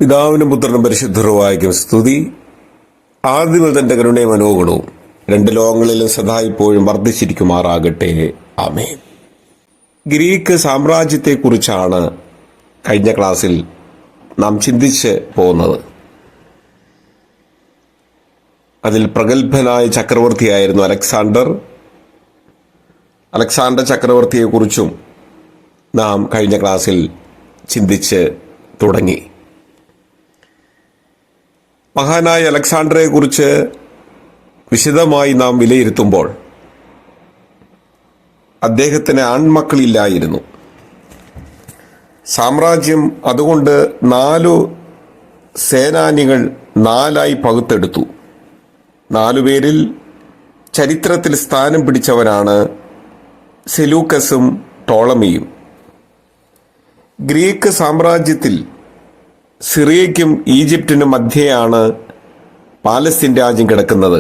പിതാവിനും പുത്രനും പരിശുദ്ധരുമായിരിക്കും സ്തുതി. ആദ്യം തന്റെ കരുണയും മനോഗുണവും രണ്ട് ലോകങ്ങളിലും സദാ ഇപ്പോഴും വർദ്ധിച്ചിരിക്കുമാറാകട്ടെ. ആമേൻ. ഗ്രീക്ക് സാമ്രാജ്യത്തെക്കുറിച്ചാണ് കഴിഞ്ഞ ക്ലാസ്സിൽ നാം ചിന്തിച്ച് പോകുന്നത്. അതിൽ പ്രഗത്ഭനായ ചക്രവർത്തിയായിരുന്നു അലക്സാണ്ടർ ചക്രവർത്തിയെക്കുറിച്ചും നാം കഴിഞ്ഞ ക്ലാസ്സിൽ ചിന്തിച്ച് തുടങ്ങി. മഹാനായ അലക്സാണ്ടറെക്കുറിച്ച് വിശദമായി നാം വിലയിരുത്തുമ്പോൾ അദ്ദേഹത്തിന് ആൺമക്കളില്ലായിരുന്നു. സാമ്രാജ്യം അതുകൊണ്ട് 4 സേനാനികൾ 4ആയി പകുത്തെടുത്തു. 4 പേരിൽ ചരിത്രത്തിൽ സ്ഥാനം പിടിച്ചവരാണ് സെലൂക്കസും ടോളമിയും. ഗ്രീക്ക് സാമ്രാജ്യത്തിൽ സിറിയയ്ക്കും ഈജിപ്തിനും മധ്യയാണ് പാലസ്തീൻ രാജ്യം കിടക്കുന്നത്.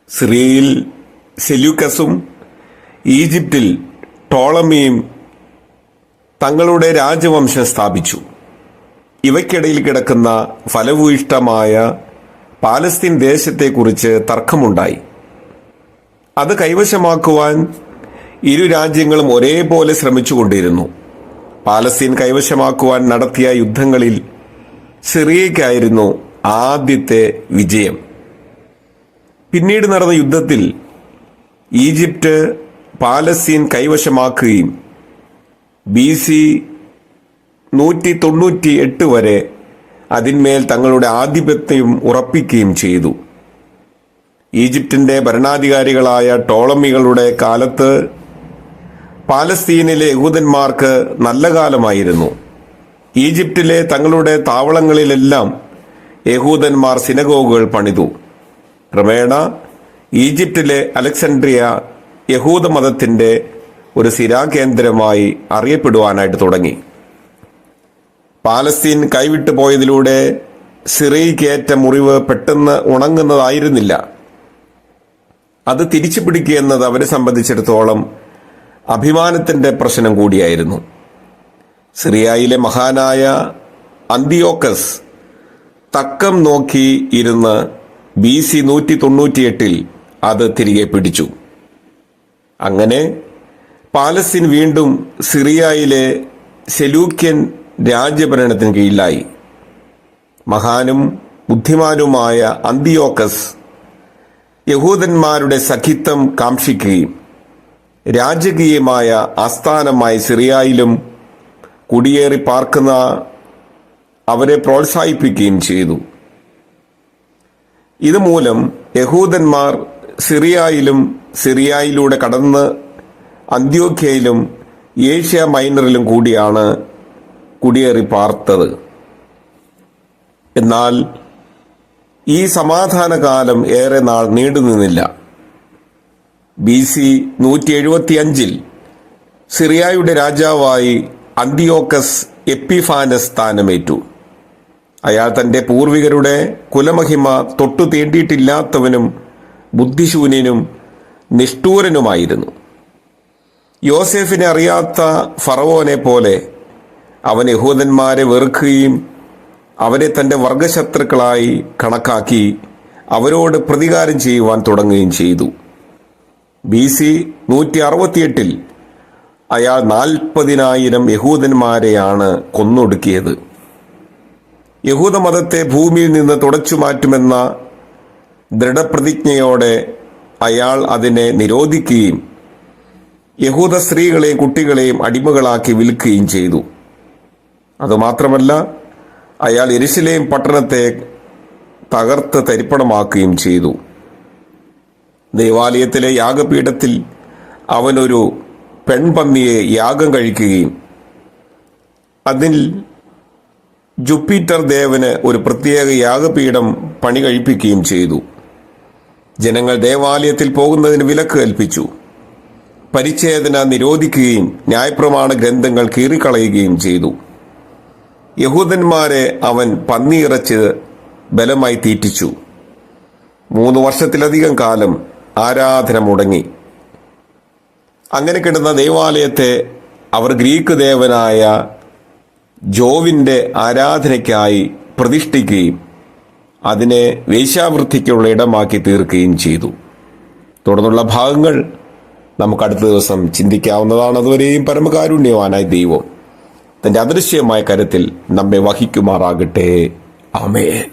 സിറിയയിൽ സെലൂക്കസും ഈജിപ്തിൽ ടോളമിയും തങ്ങളുടെ രാജവംശം സ്ഥാപിച്ചു. ഇവയ്ക്കിടയിൽ കിടക്കുന്ന ഫലഭൂയിഷ്ടമായ പാലസ്തീൻ ദേശത്തെക്കുറിച്ച് തർക്കമുണ്ടായി. അത് കൈവശമാക്കുവാൻ ഇരു രാജ്യങ്ങളും ഒരേപോലെ ശ്രമിച്ചുകൊണ്ടിരുന്നു. പാലസ്തീൻ കൈവശമാക്കുവാൻ നടത്തിയ യുദ്ധങ്ങളിൽ സിറിയയ്ക്കായിരുന്നു ആദ്യത്തെ വിജയം. പിന്നീട് നടന്ന യുദ്ധത്തിൽ ഈജിപ്റ്റ് പാലസ്തീൻ കൈവശമാക്കുകയും BC 198 വരെ അതിന്മേൽ തങ്ങളുടെ ആധിപത്യം ഉറപ്പിക്കുകയും ചെയ്തു. ഈജിപ്തിന്റെ ഭരണാധികാരികളായ ടോളമികളുടെ കാലത്ത് പാലസ്തീനിലെ യഹൂദന്മാർക്ക് നല്ല കാലമായിരുന്നു. ഈജിപ്തിലെ തങ്ങളുടെ താവളങ്ങളിലെല്ലാം യഹൂദന്മാർ സിനഗോഗുകൾ പണിതു. ക്രമേണ ഈജിപ്തിലെ അലക്സാൻഡ്രിയ യഹൂദ മതത്തിന്റെ ഒരു സ്ഥിരാകേന്ദ്രമായി അറിയപ്പെടുവാനായിട്ട് തുടങ്ങി. പാലസ്തീൻ കൈവിട്ടു പോയതിലൂടെ സിറിയയ്ക്കേറ്റ മുറിവ് പെട്ടെന്ന് ഉണങ്ങുന്നതായിരുന്നില്ല. അത് തിരിച്ചു പിടിക്കുക എന്നത് അവരെ സംബന്ധിച്ചിടത്തോളം അഭിമാനത്തിന്റെ പ്രശ്നം കൂടിയായിരുന്നു. സിറിയയിലെ മഹാനായ അന്തിയോക്കസ് തക്കം നോക്കി ഇരുന്ന് BC 198 അത് തിരികെ പിടിച്ചു. അങ്ങനെ പാലസ്തീൻ വീണ്ടും സിറിയയിലെ സെലൂക്യൻ രാജ്യഭരണത്തിന് കീഴിലായി. മഹാനും ബുദ്ധിമാനുമായ അന്തിയോക്കസ് യഹൂദന്മാരുടെ സഖിത്വം കാംക്ഷിക്കുകയും രാജകീയമായ ആസ്ഥാനമായി സിറിയയിലും കുടിയേറി പാർക്കുന്ന അവരെ പ്രോത്സാഹിപ്പിക്കുകയും ചെയ്തു. ഇതുമൂലം യഹൂദന്മാർ സിറിയയിലും സിറിയയിലൂടെ കടന്ന് അന്ത്യോക്യയിലും ഏഷ്യ മൈനറിലും കൂടിയാണ് കുടിയേറി പാർത്തത്. എന്നാൽ ഈ സമാധാനകാലം ഏറെ നാൾ നീണ്ടുനിന്നില്ല. BC 175 സിറിയയുടെ രാജാവായി അന്തിയോക്കസ് എപ്പിഫാനസ് സ്ഥാനമേറ്റു. അയാൾ തന്റെ പൂർവികരുടെ കുലമഹിമ തൊട്ടു തീണ്ടിയിട്ടില്ലാത്തവനും ബുദ്ധിശൂന്യനും നിഷ്ഠൂരനുമായിരുന്നു. യോസേഫിനെ അറിയാത്ത ഫറവോനെ പോലെ അവൻ യഹൂദന്മാരെ വെറുക്കുകയും അവരെ തന്റെ വർഗശത്രുക്കളായി കണക്കാക്കി അവരോട് പ്രതികാരം ചെയ്യുവാൻ തുടങ്ങുകയും ചെയ്തു. BC 168 അയാൾ 40,000 യഹൂദന്മാരെയാണ് കൊന്നൊടുക്കിയത്. യഹൂദമതത്തെ ഭൂമിയിൽ നിന്ന് തുടച്ചു മാറ്റുമെന്ന ദൃഢപ്രതിജ്ഞയോടെ അയാൾ അതിനെ നിരോധിക്കുകയും യഹൂദ സ്ത്രീകളെയും കുട്ടികളെയും അടിമകളാക്കി വിൽക്കുകയും ചെയ്തു. അതുമാത്രമല്ല, അയാൾ യെരുശലേം പട്ടണത്തെ തകർത്ത് തരിപ്പണമാക്കുകയും ചെയ്തു. ദേവാലയത്തിലെ യാഗപീഠത്തിൽ അവനൊരു പെൺപന്നിയെ യാഗം കഴിക്കുകയും അതിൽ ജുപ്പിറ്റർ ദേവന് ഒരു പ്രത്യേക യാഗപീഠം പണി കഴിപ്പിക്കുകയും ചെയ്തു. ജനങ്ങൾ ദേവാലയത്തിൽ പോകുന്നതിന് വിലക്ക് കൽപ്പിച്ചു. പരിച്ഛേദന നിരോധിക്കുകയും ന്യായപ്രമാണ ഗ്രന്ഥങ്ങൾ കീറിക്കളയുകയും ചെയ്തു. യഹൂദന്മാരെ അവൻ പന്നിയിറച്ച് ബലമായി തീറ്റിച്ചു. 3 വർഷത്തിലധികം കാലം ആരാധന മുടങ്ങി. അങ്ങനെ കിടന്ന ദേവാലയത്തെ അവർ ഗ്രീക്ക് ദേവനായ ജോവിൻ്റെ ആരാധനയ്ക്കായി പ്രതിഷ്ഠിക്കുകയും അതിനെ വേശ്യാവൃത്തിക്കുള്ള ഇടമാക്കി തീർക്കുകയും ചെയ്തു. തുടർന്നുള്ള ഭാഗങ്ങൾ നമുക്ക് അടുത്ത ദിവസം ചിന്തിക്കാവുന്നതാണ്. അതുവരെയും പരമകാരുണ്യവാനായ ദൈവം തൻ്റെ അദൃശ്യമായ കരത്തിൽ നമ്മെ വഹിക്കുമാറാകട്ടെ. ആമേൻ.